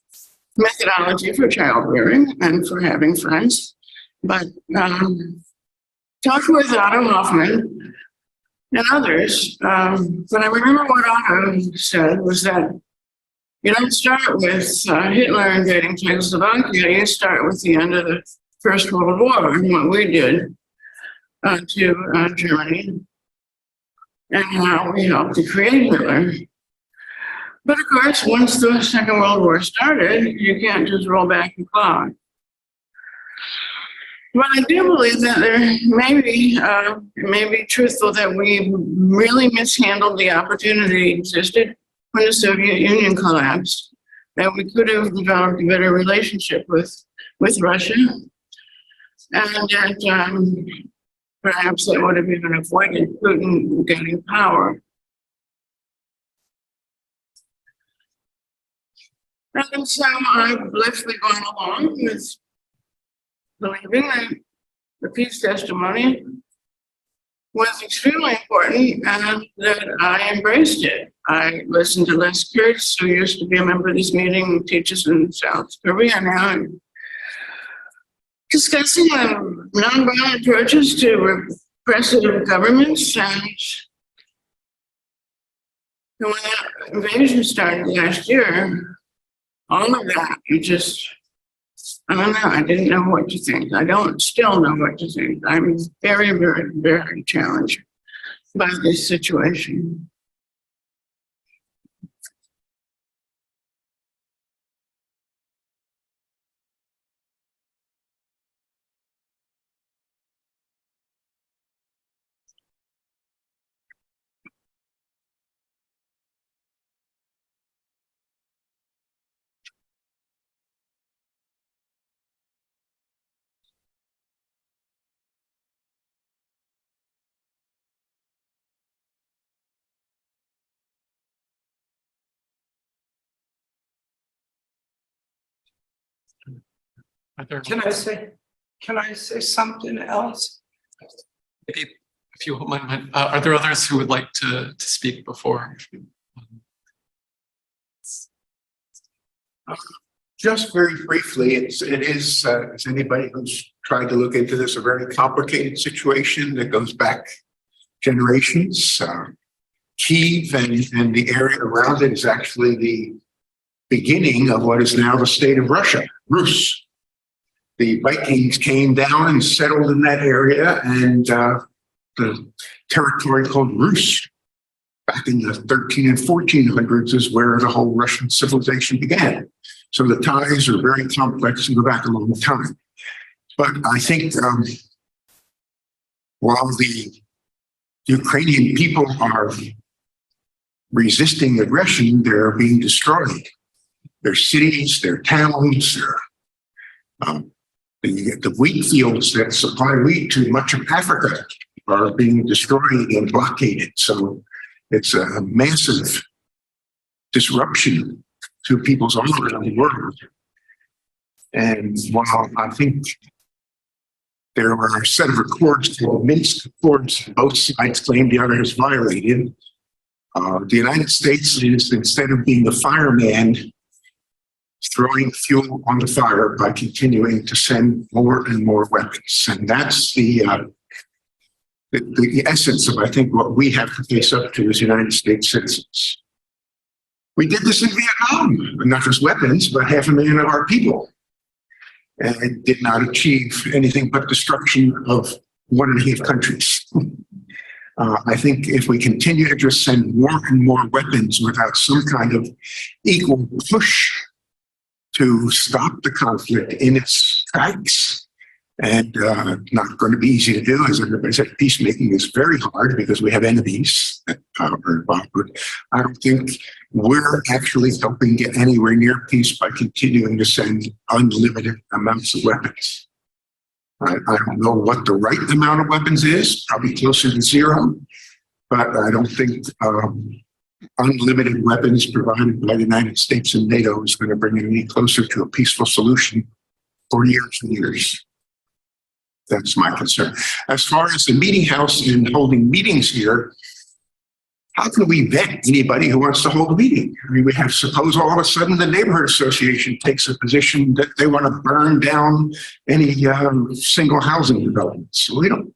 methodology for child rearing and for having friends. But talked with Otto Hoffman and others, but I remember what Otto said was that you don't start with Hitler invading Czechoslovakia, you start with the end of the First World War and what we did to Germany and how we helped to create Hitler. But of course, once the Second World War started, you can't just roll back the clock. But I do believe that it may be truthful that we really mishandled the opportunity that existed when the Soviet Union collapsed, that we could have developed a better relationship with Russia, and that perhaps that would have even avoided Putin getting power. And so I've blithely gone along with believing that the peace testimony was extremely important and that I embraced it. I listened to Les Kurtz, who used to be a member of this meeting and teaches in South Korea now, and discussing nonviolent approaches to repressive governments. And when that invasion started last year, all of that, I don't know, I didn't know what to think. I don't still know what to think. I'm very, very, very challenged by this situation. Can I say something else? Maybe if you won't mind, are there others who would like to speak before? Just very briefly, it is, as anybody who's tried to look into this, a very complicated situation that goes back generations. Kyiv and the area around it is actually the beginning of what is now the state of Russia, Rus. The Vikings came down and settled in that area, and the territory called Rus back in the 13 and 1400s is where the whole Russian civilization began. So the ties are very complex and go back a long time. But I think while the Ukrainian people are resisting aggression, they're being destroyed. Their cities, their towns, the wheat fields that supply wheat to much of Africa are being destroyed and blockaded. So it's a massive disruption to people's all around the world. And while I think there are a set of accords called Minsk Accords, both sides claim the other has violated. The United States is, instead of being the fireman, throwing fuel on the fire by continuing to send more and more weapons. And that's the essence of, I think, what we have to face up to as United States citizens. We did this in Vietnam, not just weapons, but 500,000 of our people. And it did not achieve anything but destruction of 1.5 countries. I think if we continue to just send more and more weapons without some kind of equal push to stop the conflict in its tracks, and not going to be easy to do, as everybody said, peacemaking is very hard because we have enemies that are involved. But I don't think we're actually helping get anywhere near peace by continuing to send unlimited amounts of weapons. I don't know what the right amount of weapons is, probably closer to 0, but I don't think unlimited weapons provided by the United States and NATO is going to bring it any closer to a peaceful solution for years and years. That's my concern. As far as the meeting house and holding meetings here, how can we vet anybody who wants to hold a meeting? I mean, we have, suppose all of a sudden the neighborhood association takes a position that they want to burn down any single housing developments. We don't.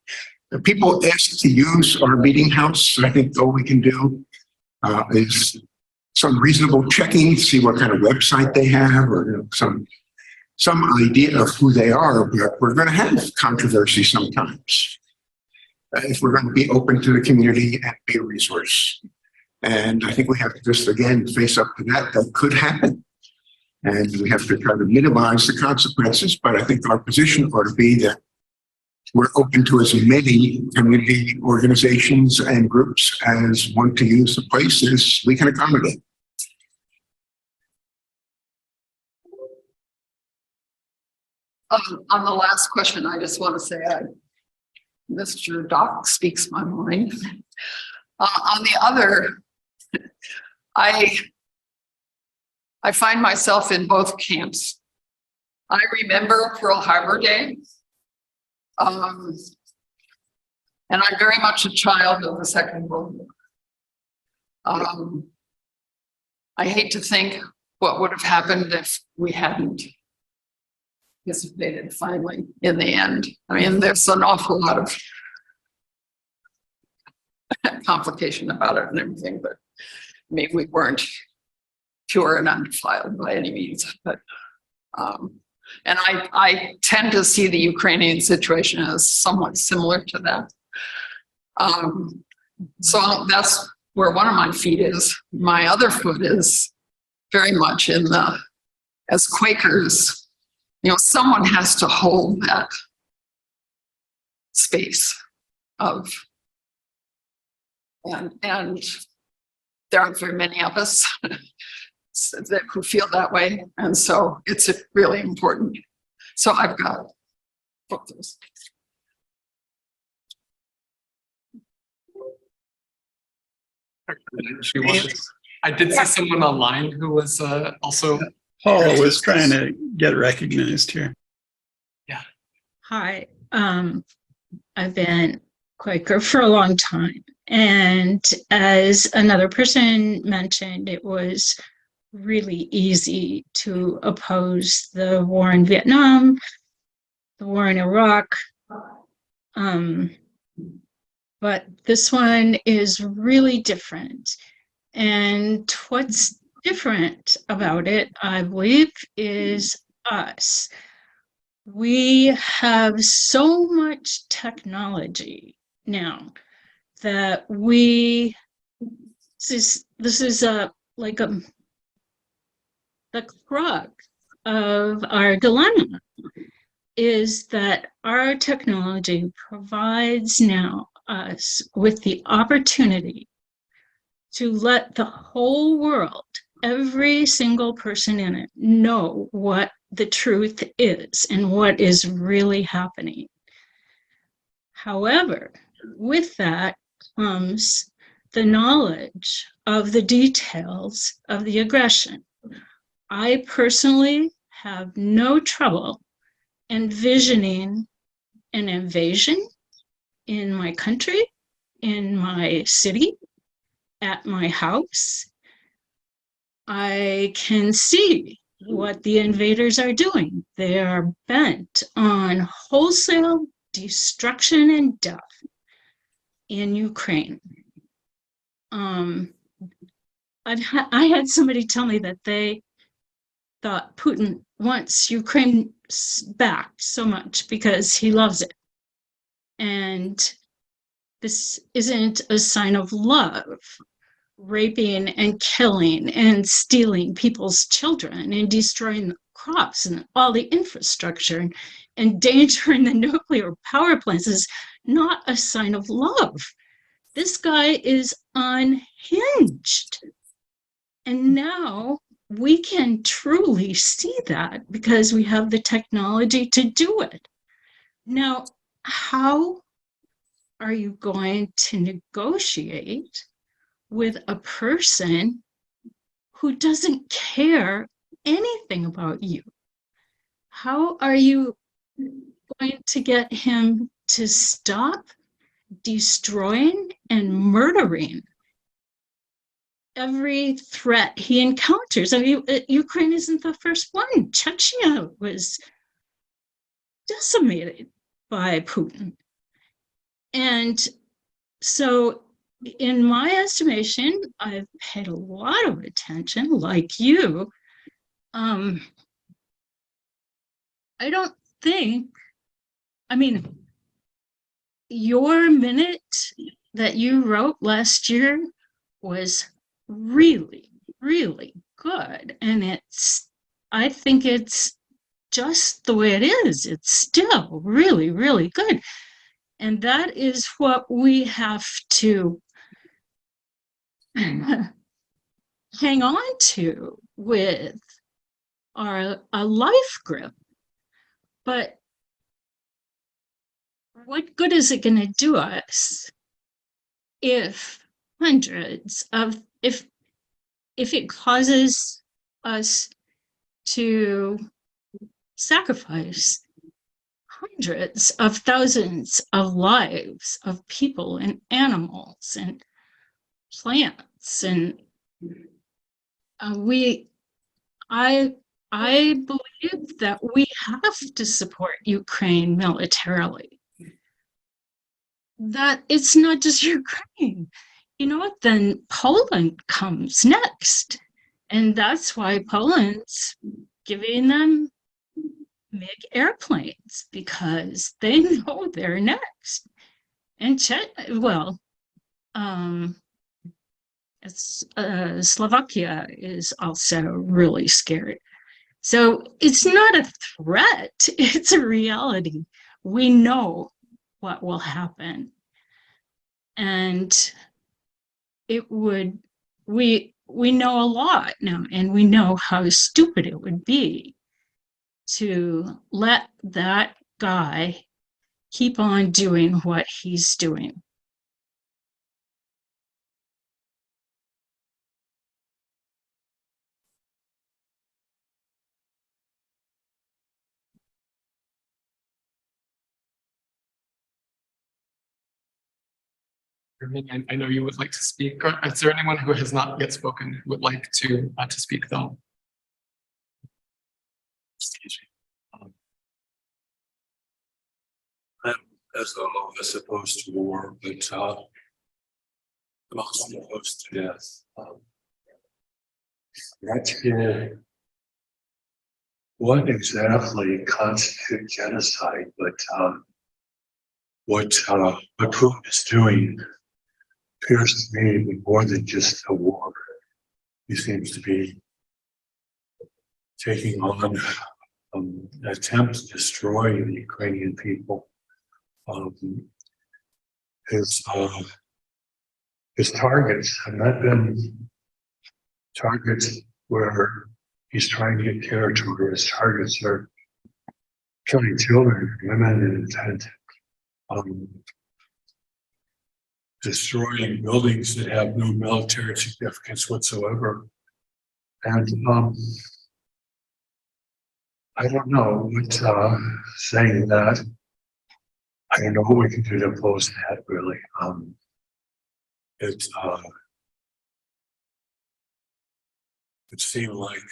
If people ask to use our meeting house, I think all we can do is some reasonable checking, see what kind of website they have, or some idea of who they are. But we're going to have controversy sometimes if we're going to be open to the community and be a resource. And I think we have to just, again, face up to that. That could happen. And we have to try to minimize the consequences. But I think our position ought to be that we're open to as many community organizations and groups as want to use the place as we can accommodate. On the last question, I just want to say, Mr. Doc speaks my mind. On the other, I find myself in both camps. I remember Pearl Harbor Day, and I'm very much a child of the Second World War. I hate to think what would have happened if we hadn't participated finally in the end. I mean, there's an awful lot of complication about it and everything, but I mean, we weren't pure and undefiled by any means. But and I tend to see the Ukrainian situation as somewhat similar to that. So that's where one of my feet is. My other foot is very much in as Quakers, someone has to hold that space of, and there aren't very many of us who feel that way. And so it's really important. So I've got both those. I did see someone online who was also. Paul was trying to get recognized here. Yeah. Hi. I've been Quaker for a long time. And as another person mentioned, it was really easy to oppose the war in Vietnam, the war in Iraq. But this one is really different. And what's different about it, I believe, is us. We have so much technology now that this is like the crux of our dilemma, is that our technology provides now us with the opportunity to let the whole world, every single person in it, know what the truth is and what is really happening. However, with that comes the knowledge of the details of the aggression. I personally have no trouble envisioning an invasion in my country, in my city, at my house. I can see what the invaders are doing. They are bent on wholesale destruction and death in Ukraine. I had somebody tell me that they thought Putin wants Ukraine back so much because he loves it. And this isn't a sign of love, raping and killing and stealing people's children and destroying the crops and all the infrastructure and endangering the nuclear power plants is not a sign of love. This guy is unhinged. And now we can truly see that because we have the technology to do it. Now, how are you going to negotiate with a person who doesn't care anything about you? How are you going to get him to stop destroying and murdering every threat he encounters? I mean, Ukraine isn't the first one. Chechnya was decimated by Putin. And so, in my estimation, I've paid a lot of attention, like you. I don't think, I mean, your minute that you wrote last year was really, really good. And I think it's just the way it is. It's still really, really good. And that is what we have to hang on to with a life grip. But what good is it going to do us if it causes us to sacrifice hundreds of thousands of lives of people and animals and plants, and I believe that we have to support Ukraine militarily. That it's not just Ukraine. You know what? Then Poland comes next. And that's why Poland's giving them MiG airplanes, because they know they're next. And Slovakia is also really scared. So it's not a threat, it's a reality. We know what will happen. And we know a lot now, and we know how stupid it would be to let that guy keep on doing what he's doing. I know you would like to speak. Is there anyone who has not yet spoken who would like to speak though? Excuse me. I'm as opposed to war, but I'm also opposed to death. What exactly constitutes genocide? But what Putin is doing appears to me to be more than just a war. He seems to be taking on an attempt to destroy the Ukrainian people. His targets have not been targets where he's trying to get territory. His targets are killing children, women, and intent. Destroying buildings that have no military significance whatsoever. And I don't know what saying that. I don't know what we can do to oppose that, really. It seemed like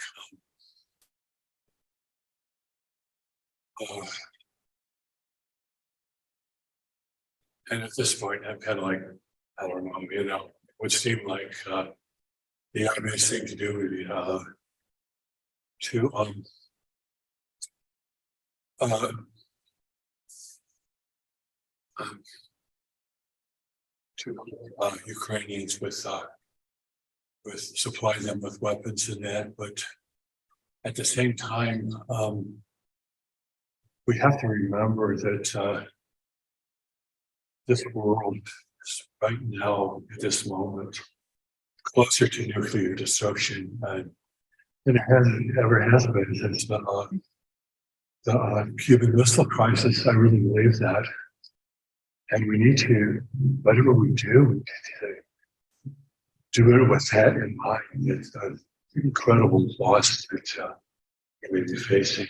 and at this point, I'm kind of like, I don't know, it would seem like the obvious thing to do would be to Ukrainians with supply them with weapons and that, but at the same time, we have to remember that this world is right now at this moment closer to nuclear destruction than it ever has been since the Cuban Missile Crisis. I really believe that. And we need to, whatever we do, we need to do it with that in mind. It's an incredible loss that we may be facing.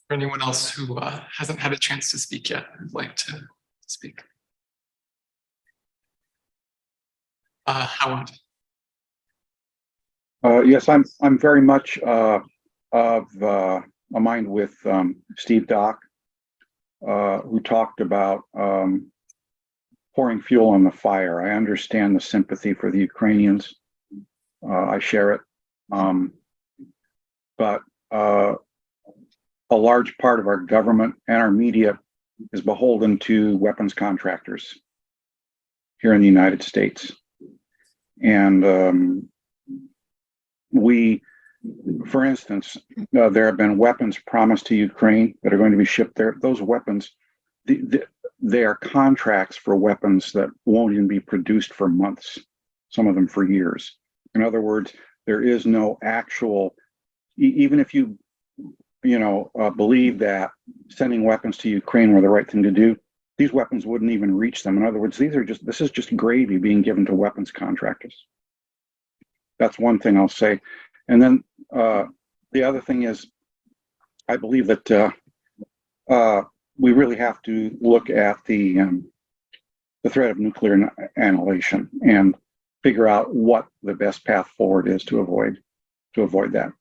For anyone else who hasn't had a chance to speak yet, would like to speak. Howard. Yes, I'm very much of a mind with Steve Dock, who talked about pouring fuel on the fire. I understand the sympathy for the Ukrainians. I share it. But a large part of our government and our media is beholden to weapons contractors here in the United States. And we, for instance, there have been weapons promised to Ukraine that are going to be shipped there. Those weapons, they are contracts for weapons that won't even be produced for months, some of them for years. In other words, there is no actual, even if you believe that sending weapons to Ukraine were the right thing to do, these weapons wouldn't even reach them. In other words, this is just gravy being given to weapons contractors. That's one thing I'll say. And then the other thing is, I believe that we really have to look at the threat of nuclear annihilation and figure out what the best path forward is to avoid that.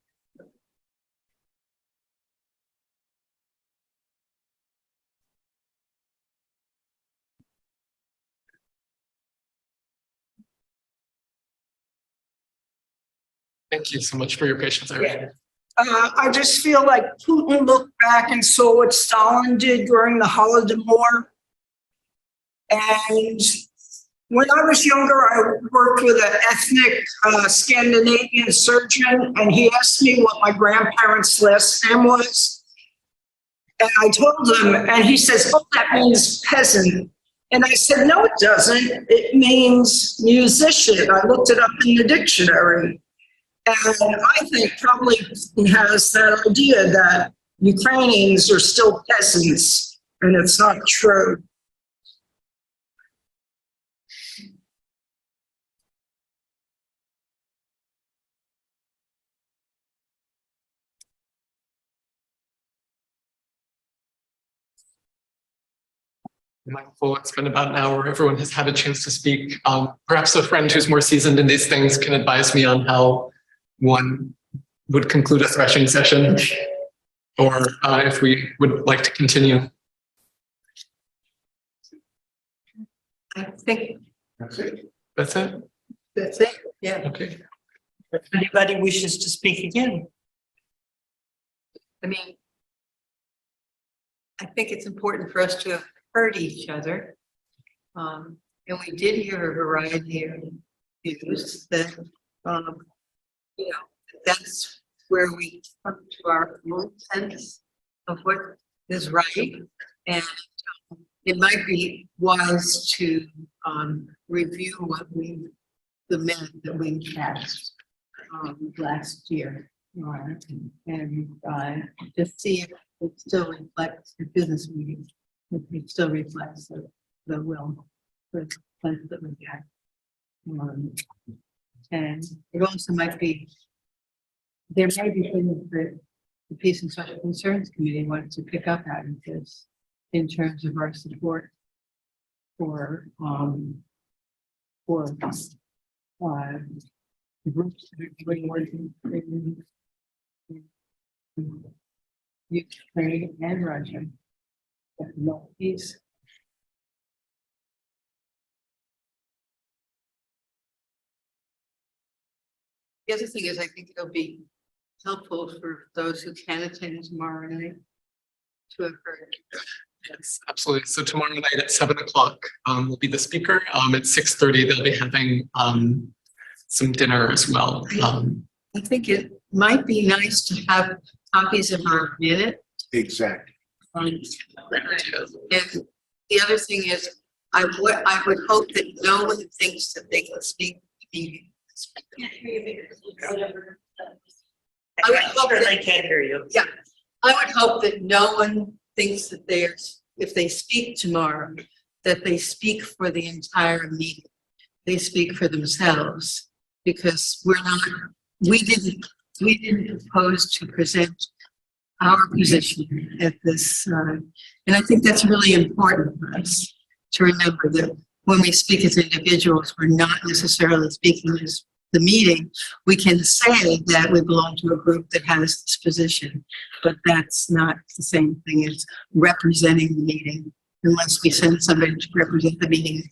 Thank you so much for your patience, Irene. I just feel like Putin looked back and saw what Stalin did during the Holodomor. And when I was younger, I worked with an ethnic Scandinavian surgeon, and he asked me what my grandparents' last name was. And I told him, and he says, "Oh, that means peasant." And I said, "No, it doesn't. It means musician." I looked it up in the dictionary. And I think probably has that idea that Ukrainians are still peasants, and it's not true. Mindful, it's been about an hour. Everyone has had a chance to speak. Perhaps a friend who's more seasoned in these things can advise me on how one would conclude a threshing session, or if we would like to continue. I think That's it? That's it? that's it. Yeah. Okay. If anybody wishes to speak again. I mean, I think it's important for us to have heard each other. And we did hear a variety of views that, that's where we come to our own sense of what is right. And it might be wise to review the minute that we passed last year. And just see if it still reflects the business meeting. If it still reflects the will, the plans that we had. And it also might be, there may be things that the Peace and Social Concerns Committee wants to pick up out of this in terms of our support for for groups that are doing work in Ukraine and Russia. But no peace. The other thing is, I think it'll be helpful for those who can attend tomorrow night to have heard. Yes, absolutely. So tomorrow night at 7:00, will be the speaker. At 6:30, they'll be having some dinner as well. I think it might be nice to have copies of our minute. Exactly. And the other thing is, I would hope that no one thinks that they can speak to the meeting. I would hope that, I can't hear you. yeah, I would hope that no one thinks that if they speak tomorrow, that they speak for the entire meeting. They speak for themselves, because we didn't propose to present our position at this, and I think that's really important for us to remember that when we speak as individuals, we're not necessarily speaking as the meeting. We can say that we belong to a group that has this position, but that's not the same thing as representing the meeting, unless we send somebody to represent the meeting in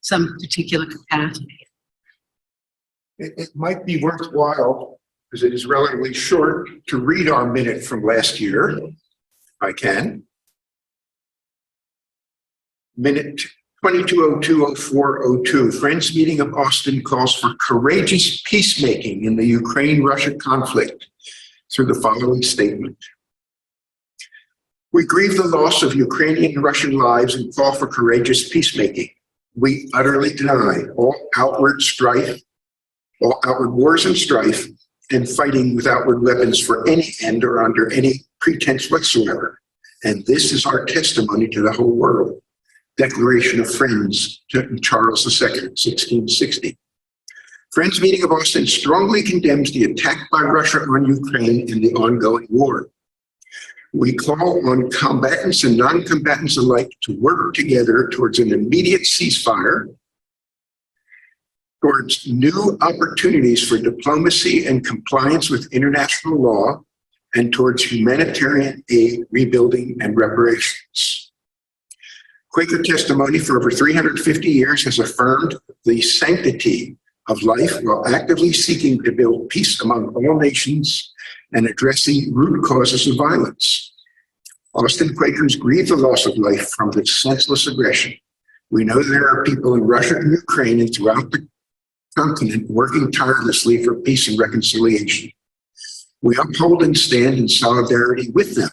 some particular capacity. It might be worthwhile, because it is relatively short, to read our minute from last year, if I can. Minute 22020402. Friends Meeting of Austin calls for courageous peacemaking in the Ukraine-Russia conflict through the following statement. We grieve the loss of Ukrainian and Russian lives and call for courageous peacemaking. We utterly deny all outward strife, all outward wars and strife, and fighting with outward weapons for any end or under any pretense whatsoever. And this is our testimony to the whole world. Declaration of Friends, Charles II, 1660. Friends Meeting of Austin strongly condemns the attack by Russia on Ukraine and the ongoing war. We call on combatants and non-combatants alike to work together towards an immediate ceasefire, towards new opportunities for diplomacy and compliance with international law, and towards humanitarian aid, rebuilding, and reparations. Quaker testimony for over 350 years has affirmed the sanctity of life while actively seeking to build peace among all nations and addressing root causes of violence. Austin Quakers grieve the loss of life from this senseless aggression. We know there are people in Russia and Ukraine and throughout the continent working tirelessly for peace and reconciliation. We uphold and stand in solidarity with them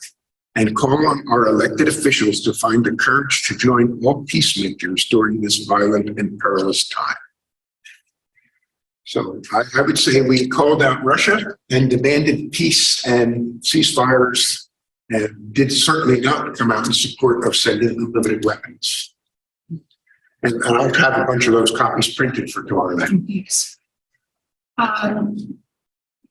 and call on our elected officials to find the courage to join all peacemakers during this violent and perilous time. So I would say we called out Russia and demanded peace and ceasefires, and did certainly not come out in support of sending unlimited weapons. And I'll have a bunch of those copies printed for tomorrow night. Yes.